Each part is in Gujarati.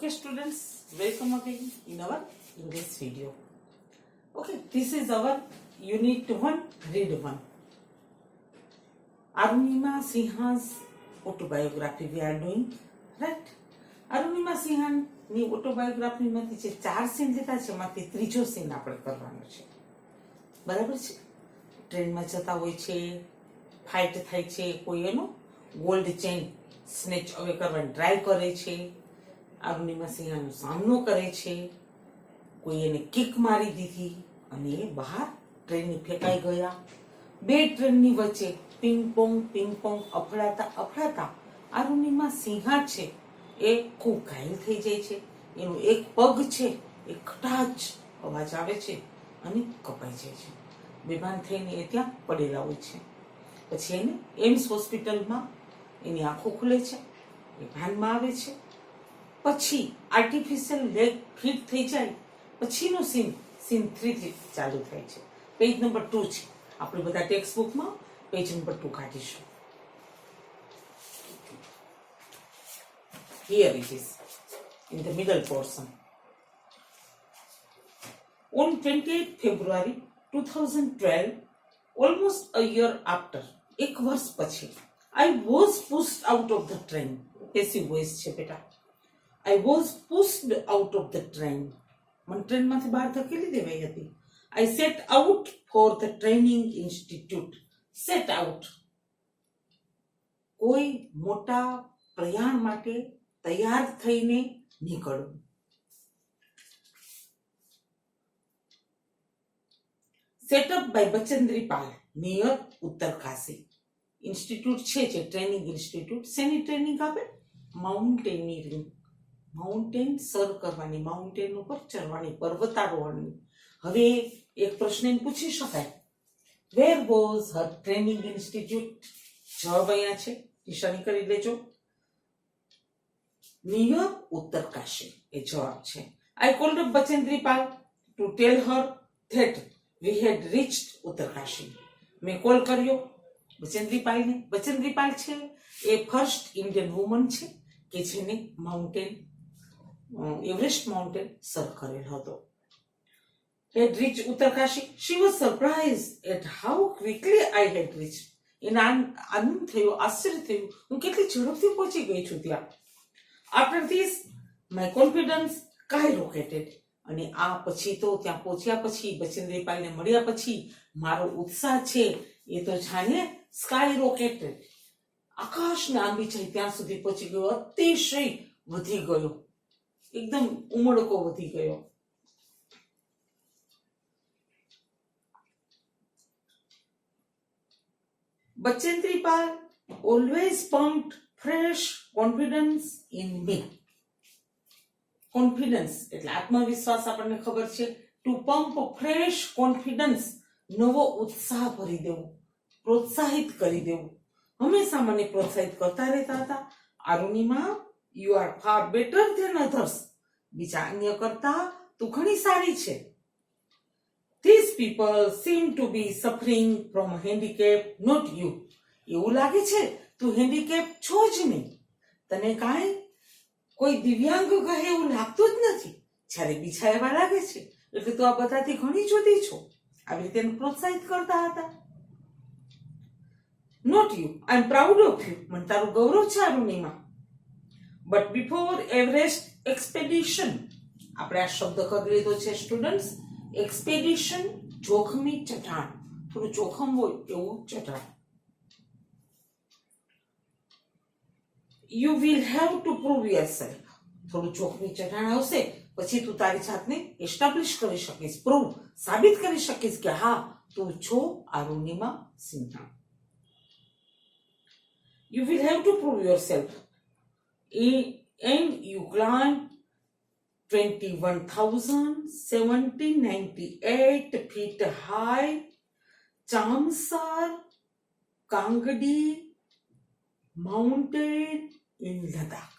Okay, students, welcome again in our English video. Okay, this is our Unit 1, Read 1. Arunima Sinha's autobiography we are doing, right? Arunima સિંહાની ઓટોબાયોગ્રાફીમાંથી જે 4 સીન લીધા છે એમાંથી ત્રીજો સીન આપણે કરવાનો છે, બરાબર છે? ટ્રેનમાં જતા હોય છે, ફાઇટ થાય છે, કોઈ એનો ગોલ્ડ ચેન સ્નેચ અવે કરવાની ટ્રાય કરે છે, અરુણિમા સિંહાનો સામનો કરે છે, કોઈ એને કિક મારી દીધી અને એ બહાર ટ્રેનની ફેંકાઈ ગયા. બે ટ્રેનની વચ્ચે પિંગ પોંગ અફડાતા અફડાતા અરુણિમા સિંહા છે એ ખૂબ ઘાયલ થઈ જાય છે. એનો એક પગ છે એ ખટાચ અવાજ આવે છે અને કપાઈ જાય છે. બેભાન થઈને એ ત્યાં પડેલા હોય છે. પછી એને એમ્સ હોસ્પિટલમાં એની આંખો ખુલે છે, એ ભાનમાં આવે છે. પછી આર્ટિફિશિયલ લેગ ફિટ થઈ જાય પછીનો સીન 3 થી ચાલુ થાય છે. પેજ નંબર 2 છે. આપણે બધા ટેક્સ્ટ બુકમાં પેજ નંબર 2 કાઢીશું. Here it is, in the middle portion. On 28th February 2012, almost a year after, એક વર્ષ પછી, I was pushed out of the train. Passive voice છે બેટા. I was pushed out of the train. મને ટ્રેનમાંથી બહાર ધકેલી દેવાઈ હતી. I set out for the training institute. Set out. કોઈ મોટા પ્રયાણ માટે તૈયાર થઈને નીકળવું. Set up by Bachendri Pal near Uttarkashi. Institute છે જે ટ્રેનિંગ ઇન્સ્ટિટ્યૂટ. શેની ટ્રેનિંગ આપે? માઉન્ટેનિયરિંગ. માઉન્ટેન સર કરવાની, માઉન્ટેન ઉપર ચડવાની, પર્વતારોહણની. હવે એક પ્રશ્ન એમ પૂછી શકાય, where was her training institute? જવાબ અહીંયા છે, નિશાની કરી લેજો. નિયર ઉત્તરકાશી એ જવાબ છે. I called up Bachendri Pal to tell her that we had reached Uttarkashi. મેં કોલ કર્યો બચેન્દ્રી પાલને. બચેન્દ્રી પાલ છે એ ફર્સ્ટ ઇન્ડિયન વુમન છે કે જેને માઉન્ટેન એવરેસ્ટ માઉન્ટેન સર કરેલ હતો. had reached Uttarkashi. She was surprised at how quickly I had reached. એને આનંદ થયો, આશ્ચર્ય થયું, હું કેટલી ઝડપથી પહોંચી ગઈ છું ત્યાં. After this, my confidence skyrocketed. અને આ પછી તો ત્યાં પહોંચ્યા પછી, બચેન્દ્રી પાલને મળ્યા પછી મારો ઉત્સાહ છે એ તો જાણે સ્કાયરોકેટેડ, આકાશને આંબી જાય ત્યાં સુધી પહોંચી ગયો, અતિશય વધી ગયો, એકદમ ઉમળકો વધી ગયો. Bachendri Pal always pumped fresh confidence in me. Confidence એટલે આત્મવિશ્વાસ, આપણને ખબર છે. ટુ પંપ ફ્રેશ કોન્ફિડન્સ, નવો ઉત્સાહ ભરી દેવું, પ્રોત્સાહિત કરી દેવું. હંમેશા મને પ્રોત્સાહિત કરતા રહેતા હતા. Arunima, you are far better than others. બીજા અન્ય કરતા તું ઘણી સારી છે. These people seem to be suffering from handicap, not you. એવું લાગે છે તું હેન્ડીકેપ છો જ નહીં, તને કાંઈ કોઈ દિવ્યાંગ કહે એવું લાગતું જ નથી, જ્યારે બીજા એવા લાગે છે એટલે તું આ બધાથી ઘણી જુદી છો. આવી રીતે એને પ્રોત્સાહિત કરતા હતા. Not you, I am proud of you. મને તારું ગૌરવ છે Arunima. But before Everest expedition, આપણે આ શબ્દ કરી લીધો છે સ્ટુડન્ટ્સ. એક્સપેડિશન જોખમી ચઢાણ, થોડું જોખમ હોય એવું ચઢાણ. You will have to prove yourself. થોડું જોખમી ચઢાણ આવશે પછી તું તારી જાતને એસ્ટાબ્લિશ કરી શકીશ, પ્રૂવ, સાબિત કરી શકીશ કે હા તું છો Arunima Sinha. You will have to prove yourself. And you climb 21,798 feet high Chamsar Kangdi mountain in Ladakh.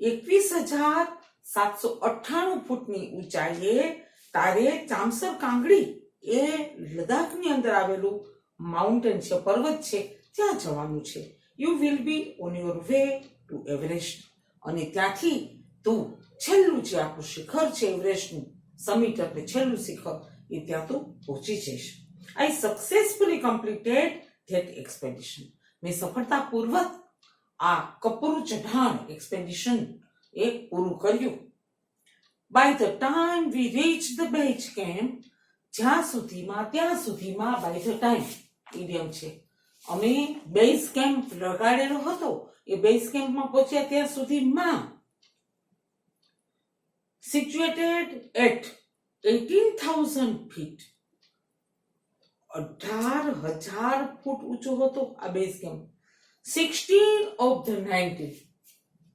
21,798 ફૂટની ઊંચાઈએ તારે ચામસર કાંગડી એ લદાખની અંદર આવેલું માઉન્ટેન છે, પર્વત છે, ત્યાં જવાનું છે. You will be on your way to Everest. અને ત્યાંથી તું છેલ્લું જે આપણું શિખર છે એવરેસ્ટનું સમિટ એટલે છેલ્લું શિખર એ ત્યાં તું પહોંચી જઈશ. I successfully completed that expedition. મેં સફળતાપૂર્વક આ કપરું ચઢાણ એક્સપેડિશન એ પૂરું કર્યું. By the time we reach the base camp, ત્યાં સુધીમાં બાય ધ ટાઈમ ઇડિયમ છે. અમે બેઝ કેમ્પ લગાડેલો હતો એ બેઝ કેમ્પમાં પહોંચ્યા ત્યાં સુધીમાં સિચ્યુએટેડ એટ 18,000 feet, 18,000 ફૂટ ઊંચો હતો આ base camp. 16 of the 19,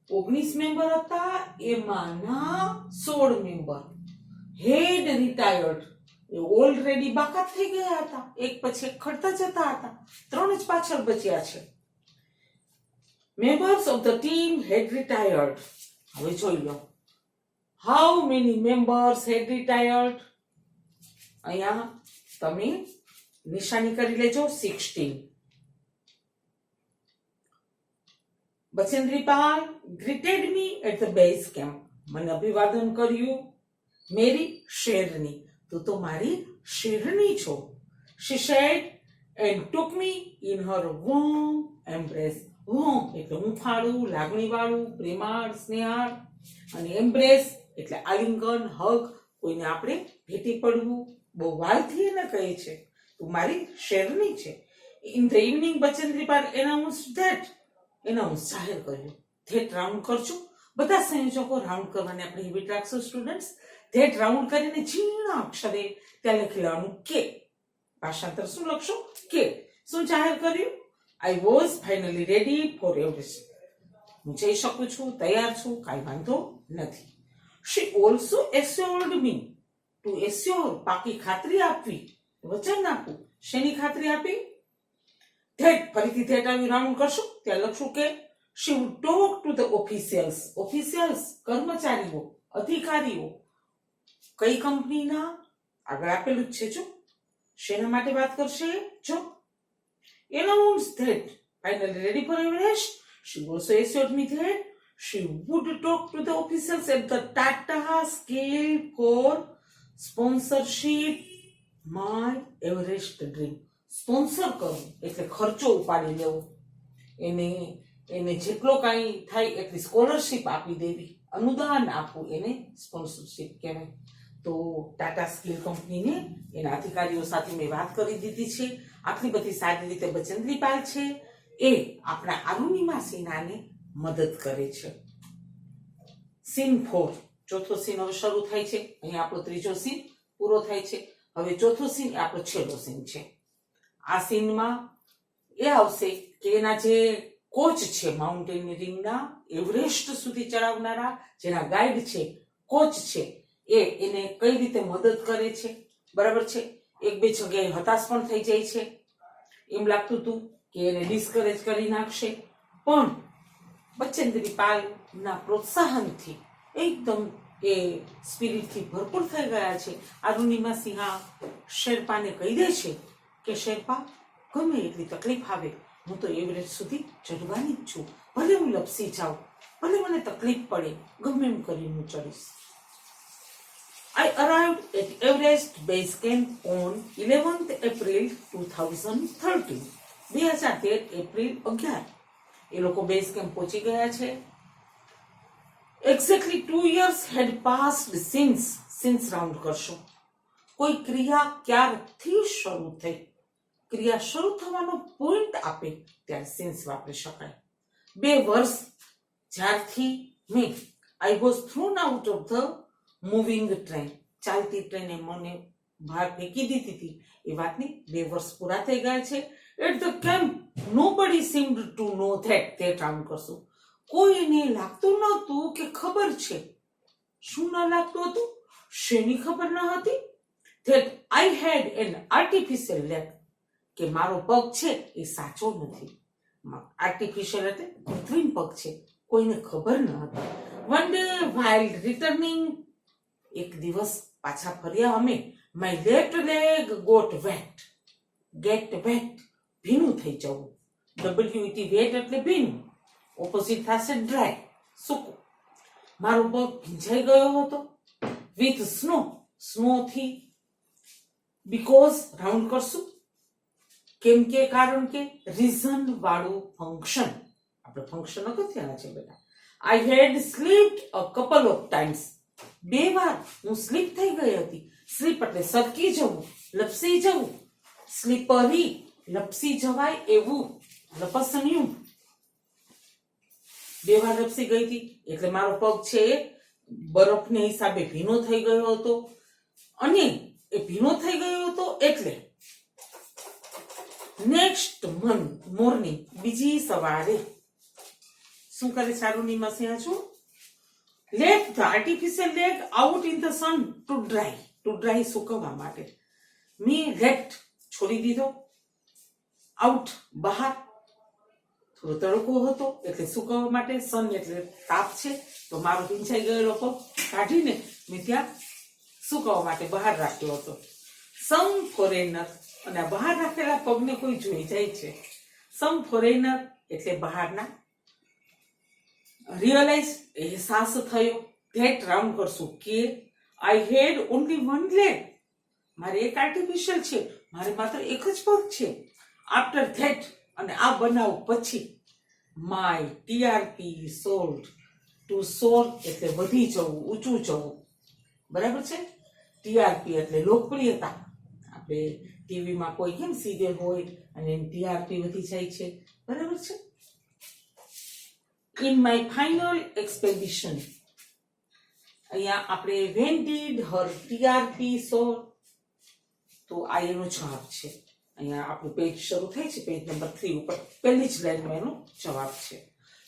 19 member હતા, એમાંના 16 મેમ્બર હેડ રિટાયર્ડ, એ ઓલરેડી બાકાત થઈ ગયા હતા, એક પછી એક ખડતા જતા હતા, 3 જ પાછળ બચ્યા છે. Members of the team had retired. હવે જોઈ લો how many members had retired. અહીંયા તમે નિશાની કરી લેજો 16. Bachendri Pal greeted me at the base camp. મને અભિવાદન કર્યું. મેરી શેરની, તું તો મારી શેરની છો. She said and took me in her warm embrace. warm એટલે હૂંફાળું, લાગણીવાળું, પ્રેમાળ, સ્નેહાળ, અને એમ્બ્રેસ એટલે આલિંગન, હગ, કોઈને આપણે ભેટી પડવું, બહુ વાલથી એને કહે છે તું મારી શેરની છે. In the evening Bachendri Pal announce જાહેર કર્યું. ધેટ રાઉન્ડ કરજો. બધા સંયોજકો રાઉન્ડ કરવાની આપણે હેબિટ રાખશો સ્ટુડન્ટ્સ. ધેટ રાઉન્ડ કરીને ઝીણા અક્ષરે ત્યાં લખી લેવાનું કે. ભાષાંતર શું લખશો? કે. શું જાહેર કર્યું? I was finally ready for Everest. હું જઈ શકું છું, તૈયાર છું, કાંઈ વાંધો નથી. શી ઓલ્સો એસ્યોર્ડ મી, ટુ એસ્યોર પાકી ખાતરી આપવી, વચન આપવું. શેની ખાતરી આપી? ધેટ, ફરીથી ધેટ આવી રાઉન્ડ કરશું ત્યાં લખશું કે she would talk to the officials કર્મચારીઓ, અધિકારીઓ. કઈ કંપનીના? આગળ આપેલું જ છે જો. શેના માટે વાત કરશે? જો announce that finally ready for Everest. She also assured me that she would talk to the officials at the Tata scale for sponsorship my Everest dream. Sponsor કરવું એટલે ખર્ચો ઉપાડી લેવો, એને જેટલો કાંઈ થાય એટલી સ્કોલરશિપ આપી દેવી, અનુદાન આપવું, એને સ્પોન્સરશિપ કહેવાય. તો ટાટા સ્કીલ કંપનીને એના અધિકારીઓ સાથે મેં વાત કરી દીધી છે. આટલી બધી સારી રીતે બચેન્દ્રી પાલ છે એ આપણા અરુણિમા સિન્હાને મદદ કરે છે. સીન 4, ચોથો સીન હવે શરૂ થાય છે. અહીંયા આપણો ત્રીજો સીન પૂરો થાય છે. હવે ચોથો સીન એ આપણો છેલ્લો સીન છે. આ સીનમાં એ આવશે કે એના જે કોચ છે માઉન્ટેનિયરિંગના, એવરેસ્ટ સુધી ચડાવનારા જેના ગાઈડ છે, કોચ છે, એને કઈ રીતે મદદ કરે છે. બરાબર છે. એક બે જગ્યાએ હતાશ પણ થઈ જાય છે. એમ લાગતું હતું કે એને ડિસ્કરેજ કરી નાખશે, પણ બચેન્દ્રી પાલના પ્રોત્સાહનથી એકદમ એ સ્પિરિટથી ભરપૂર થઈ ગયા છે. અરુણિમા સિન્હા શેરપાને કહી દે છે કે શેરપા, ગમે એટલી તકલીફ આવે હું તો એવરેસ્ટ સુધી ચડવાની જ છું. ભલે હું લપસી જાઉં, ભલે મને તકલીફ પડે, ગમે એમ કરીને હું ચડીશ. I arrived at Everest Base Camp on 11th April 2013. 2013 April 11 એ લોકો બેઝ કેમ્પ પહોંચી ગયા છે. Exactly 2 years had passed since round કરશો. કોઈ ક્રિયા ક્યારથી શરૂ થઈ, ક્રિયા શરૂ થવાનો પોઈન્ટ આપે ત્યારે સિન્સ વાપરી શકાય. 2 વર્ષ જ્યારથી મેં I was thrown out of the moving train, ચાલતી ટ્રેને મને બહાર ફેંકી દીધી હતી, એ વાતની 2 વર્ષ પૂરા થઈ ગયા છે. At the camp nobody seemed to know that. તે રાઉન્ડ કરશું. કોઈને લાગતું નહોતું કે ખબર છે. શું ન લાગતું હતું? શેની ખબર ન હતી? that I had an artificial leg, કે મારો પગ છે એ સાચો નથી. આર્ટિફિશિયલ એટલે કૃત્રિમ પગ છે, કોઈને ખબર ન હતી. One day while returning, એક દિવસ પાછા ફર્યા અમે, my left leg got wet. get wet ભીનું થઈ જવું. wet એટલે ભીનું, ઓપોઝિટ થશે ડ્રાય, સૂકું. મારો પગ ભીંજાઈ ગયો હતો વિથ સ્નો, સ્નોથી. બીકોઝ રાઉન્ડ કરશું, કેમ કે, કારણ કે, રીઝન વાળું ફંક્શન. આપણે ફંક્શન અગત્યના છે બેટા. I had slipped a couple of times. 2 વાર હું સ્લીપ થઈ ગઈ હતી. સ્લીપ એટલે સરકી જવું, લપસી જવું. સ્લીપરી, લપસી જવાય એવું, લપસણિયું. 2 વાર લપસી ગઈ હતી એટલે મારો પગ છે બરફને હિસાબે ભીનો થઈ ગયો હતો. અને એ ભીનો થઈ ગયો હતો એટલે નેક્સ્ટ મોર્નિંગ, બીજી સવારે શું કરે ચારુની મસીહા છું? Let the artificial leg out in the sun to dry, સુકવવા માટે. મેં લેટ છોડી દીધો, આઉટ બહાર. થોડો તડકો હતો એટલે સુકવવા માટે, સન એટલે તાપ છે, તો મારો ભીંજાઈ ગયેલો પગ કાઢીને મેં ત્યાં સુકવવા માટે બહાર રાખ્યો હતો. સમ ફોરેનર, અને બહાર રાખેલા પગને કોઈ જોઈ જાય છે. સમ ફોરેનર એટલે બહારના. રિયલાઇઝ, અહેસાસ થયો. ધેટ રાઉન્ડ કરશું કે આઈ હેડ ઓનલી 1 લેગ. મારે એક આર્ટિફિશિયલ છે, મારે માત્ર એક જ પગ છે. આફ્ટર ધેટ, અને આ બનાવ પછી, માય ટીઆરપી સોલ્ડ. ટુ સોર એટલે વધી જવું, ઊંચું જવું. બરાબર છે? ટીઆરપી એટલે લોકપ્રિયતા. આપણે ટીવીમાં કોઈ કેમ સિરિયલ હોય અને ટીઆરપી વધી જાય છે. બરાબર છે? ઇન માય ફાઇનલ એક્સપેડિશન, અહીંયા આપણે વેન ડીડ હર ટીઆરપી સોર, તો આ એનો જવાબ છે. અહીંયા આપણું પેજ શરૂ થાય છે, પેજ નંબર 3 ઉપર પહેલી જ લાઈનમાં એનો જવાબ છે.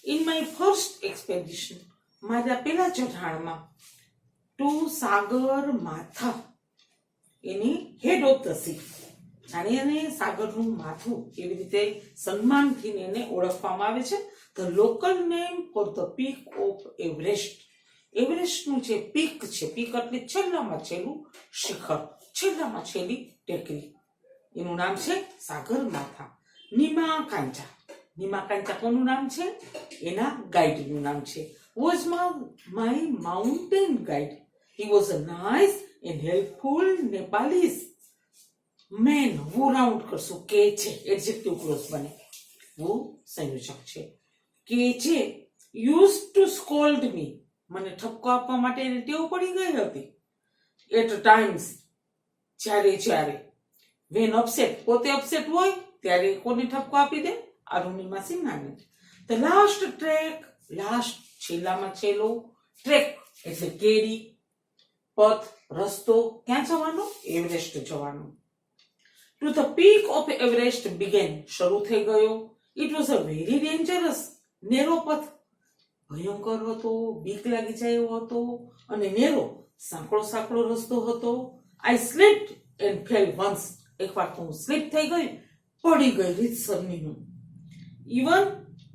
ઇન માય ફર્સ્ટ એક્સપેડિશન, મારા પહેલા ચઢાણમાં, ટુ સાગર માથા, એની હેડ ઓફ ધ સી. જાણે એને સાગરનું માથું એવી રીતે સન્માનથી એને ઓળખવામાં આવે છે. The local name for the peak of Everest. એવરેસ્ટનું જે પીક છે, પીક એટલે છેલ્લામાં છેલ્લું શિખર, છેલ્લામાં છેલ્લી ટેકરી, એનું નામ છે સાગર માથા. નીમાકાંચા, નીમાકાંચા કોનું નામ છે? એના ગાઈડનું નામ છે. Was my mountain guide. He was a nice and helpful Nepalese man. હું રાઉન્ડ કરશું કે છે, એડજેક્ટિવ ક્લોઝ બને. હું સંયોજક છે. કે છે યુઝ ટુ સ્કોલ્ડ મી. મને ઠપકો આપવા માટે એને ટેવ પડી ગઈ હતી. એટ ટાઈમ્સ, જ્યારે. વેન અપસેટ, પોતે અપસેટ હોય ત્યારે કોને ઠપકો આપી દે? અરુણિમા સિન્હાને. ધ લાસ્ટ ટ્રેક, લાસ્ટ છેલ્લામાં છેલ્લો. ટ્રેક એટલે કેરી, પથ, રસ્તો. ક્યાં જવાનો? એવરેસ્ટ જવાનો. To the peak of Everest began, શરૂ થઈ ગયો. It was a very dangerous, narrow પથ, ભયંકર હતો, બીક લાગી જાય એવો હતો, અને નેરો, સાંકડો રસ્તો હતો. આઈ સ્લીપ્ડ એન્ડ ફેલ વન્સ. એકવાર તો હું સ્લીપ થઈ ગઈ, પડી ગઈ રીતસરની હું. Even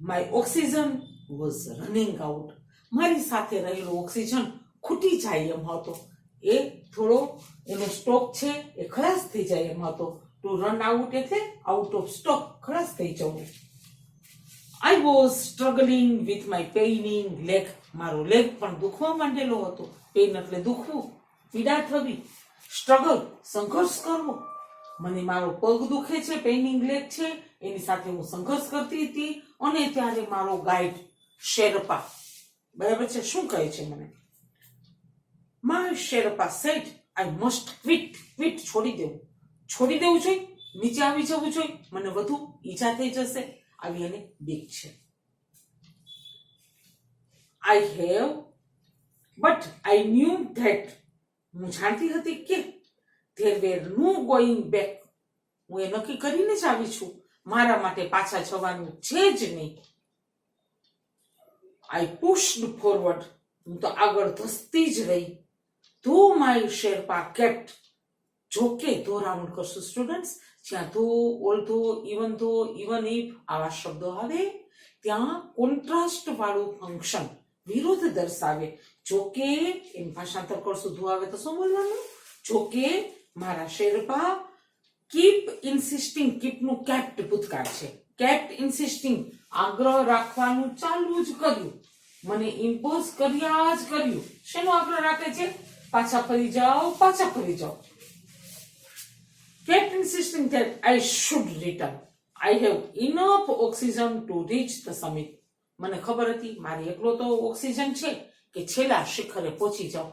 my oxygen was running out. મારી સાથે રહેલો ઓક્સિજન ખૂટી જાય એમ હતો. એ થોડો એનો સ્ટોક છે એ ખલાસ થઈ જાય એમ હતો. ટુ રન આઉટ એટલે આઉટ ઓફ સ્ટોક, ખલાસ થઈ જવું. I was struggling with my paining leg. મારો લેગ પણ દુખવા માંડેલો હતો. પેઇન એટલે દુખવું, પીડા થવી. સ્ટ્રગલ, સંઘર્ષ કરવો. મને મારો પગ દુખે છે, પેઇનિંગ લેગ છે, એની સાથે હું સંઘર્ષ કરતી હતી. અને ત્યારે મારો ગાઈડ શેરપા, બરાબર છે, શું કહે છે મને? My Sherpa said I must quit. Quit છોડી દેવું જોઈએ, નીચે આવી જવું જોઈએ, મને વધુ ઈજા થઈ જશે, આવી એને બીક છે. I have but I new that. હું જાણતી હતી કે there were no going back. હું એ નક્કી કરીને જ આવી છું, મારા માટે પાછા જવાનું છે જ નહીં. આઈ પુશ્ડ ફોરવર્ડ. હું તો આગળ ધસતી જ રહી. ધો માય શેરપા કેપ્ટ. જોકે ધો રાઉન્ડ કરશું સ્ટુડન્ટ્સ. જ્યાં ધો, ઓલ્ધો, ઇવન ધો, ઇવન ઇફ આવા શબ્દો આવે ત્યાં કોન્ટ્રાસ્ટ વાળું ફંક્શન, વિરોધ દર્શાવે. જોકે એનું ભાષાંતર કરશું, ધો આવે તો શું બોલવાનું? જોકે મારા શેરપા કીપ ઇન્સિસ્ટિંગ. કીપનું કેપ્ટ ભૂતકાળ છે. કેપ્ટ ઇન્સિસ્ટિંગ, આગ્રહ રાખવાનું ચાલુ જ કર્યું. મને ઇમ્પોઝ કર્યા જ કર્યું. શેનો આગ્રહ રાખે છે? પાછા ફરી જાઓ, પાછા ફરી જાઓ. Kept insisting that I should return. I have enough oxygen to reach the summit. મને ખબર હતી મારી એકલો તો ઓક્સિજન છે કે છેલ્લા શિખરે પહોંચી જાઉં.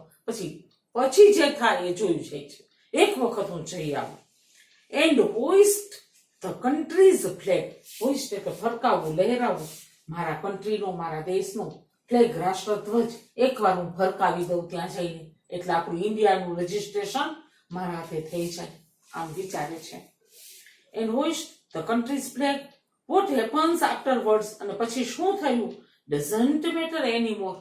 પછી જે થાય એ જોયું છે. એક વખત હું જઈ આવું. And hoist the country's flag. hoist એટલે ફરકાવવું, લહેરાવવું. મારા કન્ટ્રીનો, મારા દેશનો ફ્લેગ, રાષ્ટ્રધ્વજ એકવાર હું ફરકાવી દઉં ત્યાં જઈને, એટલે આપણું ઇન્ડિયાનું રજિસ્ટ્રેશન મારા હાથે થઈ જાય. આમ વિચારે છે. And hoist the country's flag. What happens afterwards? અને પછી શું થયું? Doesn't matter anymore.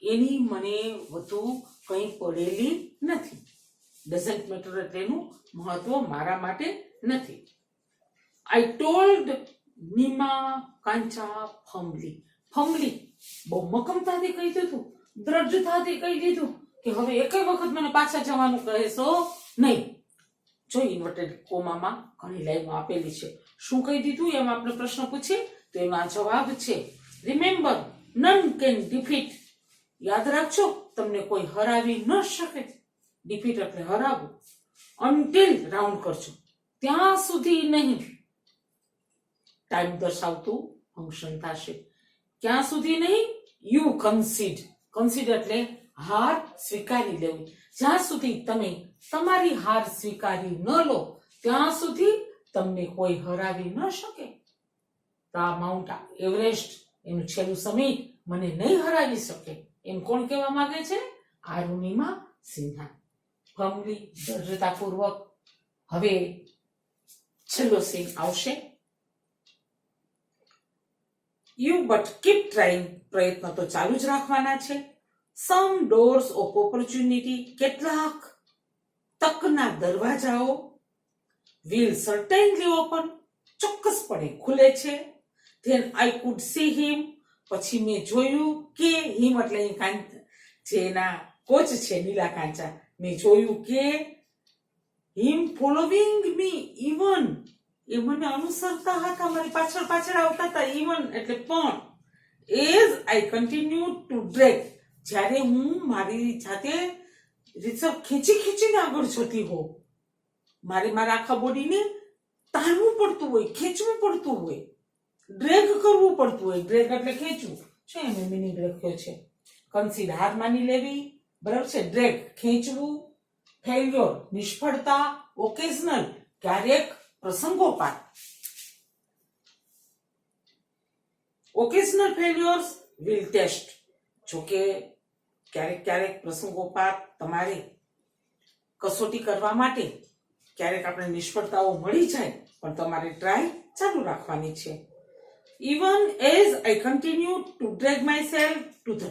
એની મને વધુ કંઈ પડેલી નથી. Doesn't matter એટલે એનું મહત્વ મારા માટે નથી. I told Nima Kancha firmly. firmly બહુ મક્કમતાથી કહી દીધું, દ્રઢતાથી કહી દીધું કે હવે એકેય વખત મને પાછા જવાનું કહેશો નહીં. જો ઇન્વર્ટેડ કોમામાં ઘણી લાઈનો આપેલી છે. શું કહી દીધું એમ આપણે પ્રશ્ન પૂછીએ તો એનો જવાબ છે રિમેમ્બર નન કેન ડિફીટ. યાદ રાખજો, તમને કોઈ હરાવી ન શકે. ડિફીટ એટલે હરાવવું. અનટિલ રાઉન્ડ કરજો, ત્યાં સુધી નહીં. ટાઈમ દર્શાવતું ફંક્શન થશે. ક્યાં સુધી નહીં? યુ કન્સીડ. કન્સીડ એટલે હાર સ્વીકારી લેવી. જ્યાં સુધી તમે તમારી હાર સ્વીકારી ન લો ત્યાં સુધી તમને કોઈ હરાવી ન શકે. તો આ માઉન્ટ એવરેસ્ટ એનું છેલ્લું સમિટ મને નહીં હરાવી શકે એમ કોણ કહેવા માંગે છે? અરુણિમા સિન્હા. ફર્મલી, દ્રઢતાપૂર્વક. હવે છેલ્લો સીન આવશે. You but keep trying. પ્રયત્ન તો ચાલુ જ રાખવાના છે. સમ ડોર્સ ઓફ ઓપોર્ચ્યુનિટી. કેટલાક તકના દરવાજાઓ will certainly open. ચોક્કસપણે ખુલે છે. then I could see him. પછી મેં જોયું કે હિમ એટલે જેના કોચ છે નીલા કાંચા. મેં જોયું કે હિમ ફોલોવિંગ મી ઇવન. એ મને અનુસરતા હતા, મારી પાછળ પાછળ આવતા હતા. ઇવન એટલે પણ. As I continue two drag. જ્યારે હું મારી જાતે રીતસર ખેંચીને આગળ જતી હોઉં. મારા આખા બોડીને તાણવું પડતું હોય, ખેંચવું પડતું હોય, ડ્રેગ કરવું પડતું હોય. ડ્રેગ એટલે ખેંચવું છે, એનો મિનિંગ લખ્યો છે. કન્સીડ હાર માની લેવી, બરાબર છે. ડ્રેગ ખેંચવું. ફેલ્યોર નિષ્ફળતા. ઓકેઝનલ ક્યારેક, પ્રસંગોપાત. Occasional ફેલ્યોર્સ will test. જોકે ક્યારેક પ્રસંગોપાત તમારે કસોટી કરવા માટે ક્યારેક આપણે નિષ્ફળતાઓ મળી જાય પણ તમારે ટ્રાય ચાલુ રાખવાની છે. Even as I continue two drag my self to the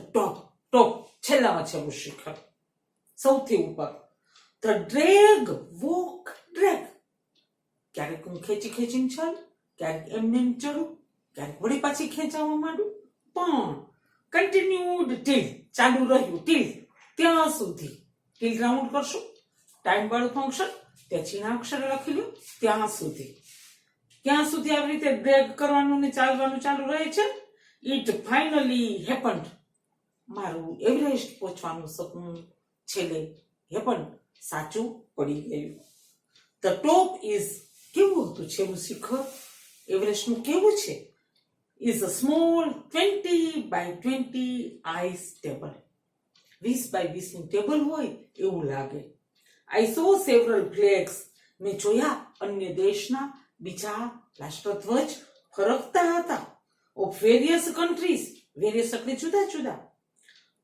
top. છેલ્લામાં છેલ્લું શિખર, સૌથી ઉપર. The drag walk drag. ક્યારેક હું ખેંચીને ચાલું, ક્યારેક એમને ચડું, ક્યારેક વળી પાછી ખેંચાવા માંડું, પણ કન્ટિન્યુડ ટીલ. ચાલુ રહ્યું ટીલ, ત્યાં સુધી. ટીલ રાઉન્ડ કરશું, ટાઈમ વાળું ફંક્શન, ત્યાં ચીના અક્ષરે લખી લો, ત્યાં સુધી. ક્યાં સુધી આવી રીતે ડ્રેગ કરવાનું ને ચાલવાનું ચાલુ રહે છે? It finally happened. મારું એવરેસ્ટ પહોંચવાનું સપનું છેલ્લે હેપન્ડ, સાચું પડી ગયું. The top is. કેવું હતું છેલ્લું શિખર? એવરેસ્ટનું કેવું છે? is a small 20 by 20 ice table. 20 by 20 નું ટેબલ હોય એવું લાગે. I saw several flags. મેં જોયા અન્ય દેશના બીજા રાષ્ટ્રધ્વજ ફરકતા હતા. of various countries. various એટલે જુદા જુદા.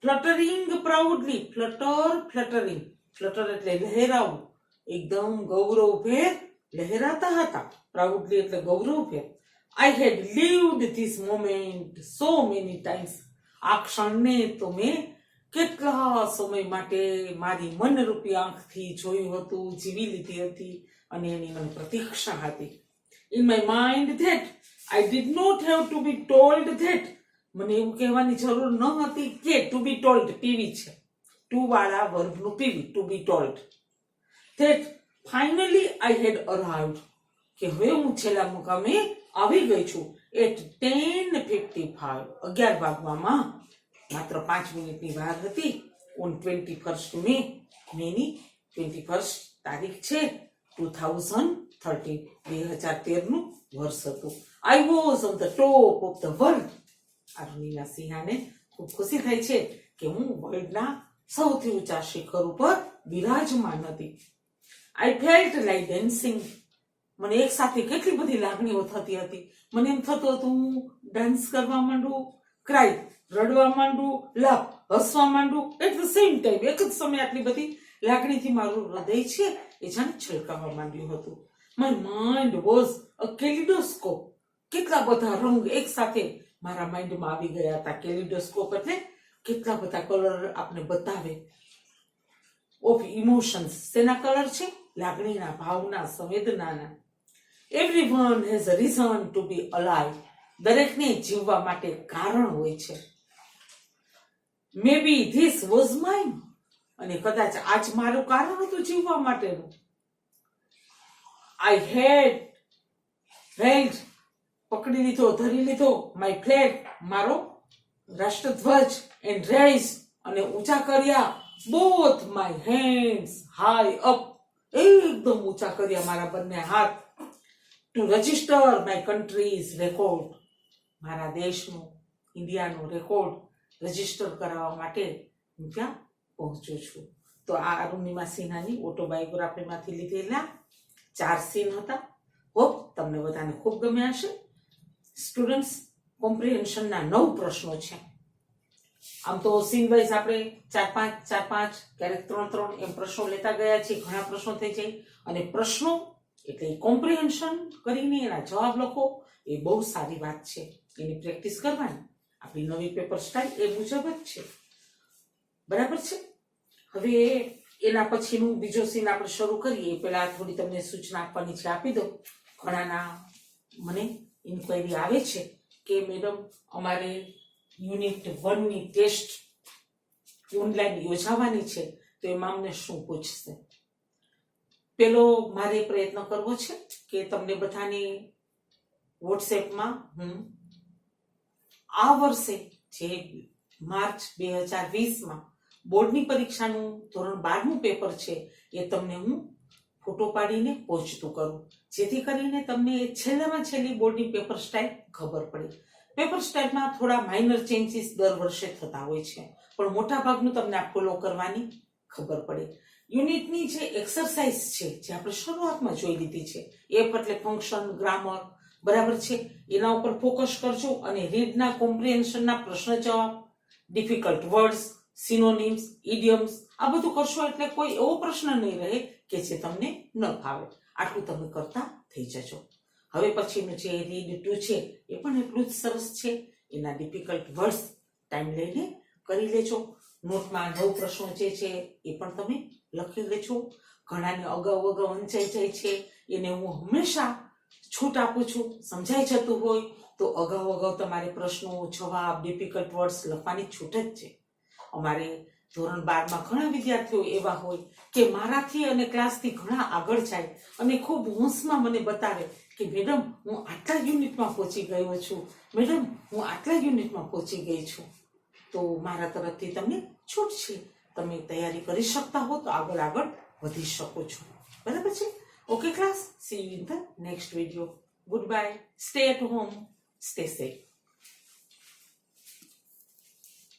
fluttering proudly. fluttering. flutter એટલે લહેરાવું. એકદમ ગૌરવભેર લહેરાતા હતા. proudly એટલે ગૌરવભેર. I had lived this moment so many times. આ ક્ષણને તો મેં કેટલા સમય માટે મારી મનરૂપી આંખથી જોયું હતું, જીવી લીધી હતી અને એની મને પ્રતીક્ષા હતી. In my mind that I did not have to be told that. મને એવું કહેવાની જરૂર ન હતી કે to be told પીવી છે. ટુ વાળા વર્બનું PV, to be told. That finally I had arrived. કે હવે હું છેલ્લા મુકામે આવી ગઈ છું. એટ 10:55. 11 વાગવામાં માત્ર 5 મિનિટની વાર હતી. On 21st May, many 21st તારીખ છે 2013, 2013નું વર્ષ હતું. I was on the top of the world. Arunima સિંહાને ખૂબ ખુશી થાય છે કે હું વર્લ્ડના સૌથી ઊંચા શિખર ઉપર બિરાજમાન હતી. I felt like dancing. મને એક સાથે કેટલી બધી લાગણીઓ થતી હતી. મને એમ થતું હતું હું ડાન્સ કરવા માંડું, ક્રાય, રડવા માંડું, લાફ, હસવા માંડું. એટ ધ સેમ ટાઈમ, એક જ સમય આટલી બધી લાગણીથી મારું હૃદય છે એ જાણે છલકાવા માંડ્યું હતું. My mind was a kaleidoscope. કેટલા બધા રંગ એક સાથે મારા માઇન્ડમાં આવી ગયા હતા. કેલિડોસ્કોપ એટલે કેટલા બધા કલર આપને બતાવે. Of emotions. શેના કલર છે? લાગણીના, ભાવના, સંવેદનાના. Everyone has a reason to be alive. દરેકને જીવવા માટે કારણ હોય છે. May be this was mine. અને કદાચ આજ મારું કારણ હતું જીવવા માટેનું. I had held. પકડી લીધો, ધરી લીધો. My flag. મારો રાષ્ટ્રધ્વજ. And raise. અને ઊંચા કર્યા. Both my hands high up. એકદમ ઊંચા કર્યા મારા બંને હાથ. To register my country's record. મારા દેશનું, ઇન્ડિયાનું રેકોર્ડ રજિસ્ટર કરાવવા માટે હું ત્યાં પહોંચું છું. તો આ અરુણિમા સિન્હાની ઓટોબાયોગ્રાફીમાંથી લીધેલા 4 સીન હતા. હોપ તમને બધાને ખૂબ ગમ્યા હશે. સ્ટુડન્ટ્સ, કોમ્પ્રિહેન્શનના 9 પ્રશ્નો છે. આમ તો સીન વાઇઝ આપણે 4-5 ક્યારેક 3-3 એમ પ્રશ્નો લેતા ગયા છીએ. ઘણા પ્રશ્નો થઈ જાય. અને પ્રશ્નો એટલે કોમ્પ્રિહેન્શન કરીને એના જવાબ લખો એ બહુ સારી વાત છે. એની પ્રેક્ટિસ કરવાની. આપણી નવી પેપર સ્ટાઇલ એ મુજબ જ છે. બરાબર છે. હવે એના પછીનું બીજો સીન આપણે શરૂ કરીએ એ પહેલા થોડી તમને સૂચના આપવાની છે, આપી દો. ઘણાના મને ઇન્ક્વાયરી આવે છે કે મેડમ અમારે યુનિટ 1 ની ટેસ્ટ ઓનલાઈન યોજાવાની છે, તો એમાં અમને શું પૂછશે? પેલો મારે પ્રયત્ન કરવો છે કે તમને બધાની વોટ્સએપમાં હું આ વર્ષે જે માર્ચ 2020માં બોર્ડની પરીક્ષાનું ધોરણ 12નું પેપર છે એ તમને હું ફોટો પાડીને પહોંચતું કરું, જેથી કરીને તમને છેલ્લામાં છેલ્લી બોર્ડની પેપર સ્ટાઇલ ખબર પડે. પેપર સ્ટાઇલમાં થોડા માઇનર ચેન્જીસ દર વર્ષે થતા હોય છે, પણ મોટા ભાગનું તમને આ ફોલો કરવાની ખબર પડે. યુનિટની જે એક્સરસાઇઝ છે, જે આપણે શરૂઆતમાં જોઈ લીધી છે, એફ એટલે ફંક્શન, ગ્રામર, બરાબર છે, એના ઉપર ફોકસ કરજો. અને રીડના કોમ્પ્રિહેન્શનના પ્રશ્ન જવાબ, ડિફિકલ્ટ વર્ડ્સ, સિનોનિમ્સ, ઇડિયમ્સ, આ બધું કરશો એટલે કોઈ એવો પ્રશ્ન નહીં રહે કે જે તમને ન ફાવે. આટલું તમે કરતા થઈ જજો. હવે પછીનું જે રીડ 2 છે એ પણ એટલું જ સરસ છે. એના ડિફિકલ્ટ વર્ડ્સ ટાઈમ લઈને કરી લેજો. નોટમાં 9 પ્રશ્નો જે છે એ પણ તમે લખી લેજો. ઘણાને અગાઉ વંચાઈ જાય છે, એને હું હંમેશા છૂટ આપું છું. સમજાઈ જતું હોય તો અગાઉ તમારે પ્રશ્નો, જવાબ, ડિફિકલ્ટ વર્ડ્સ લખવાની છૂટ જ છે. અમારે ધોરણ 12માં ઘણા વિદ્યાર્થીઓ એવા હોય કે મારાથી અને ક્લાસથી ઘણા આગળ જાય અને ખૂબ હોંશમાં મને બતાવે કે મેડમ હું આટલા યુનિટમાં પહોંચી ગયો છું, મેડમ હું આટલા યુનિટમાં પહોંચી ગઈ છું. તો મારા તરફથી તમને છૂટ છે. તમે તૈયારી કરી શકતા હો તો આગળ વધી શકો છો. બરાબર છે? Okay class, see you in the next video. Good bye. Stay at home, stay safe.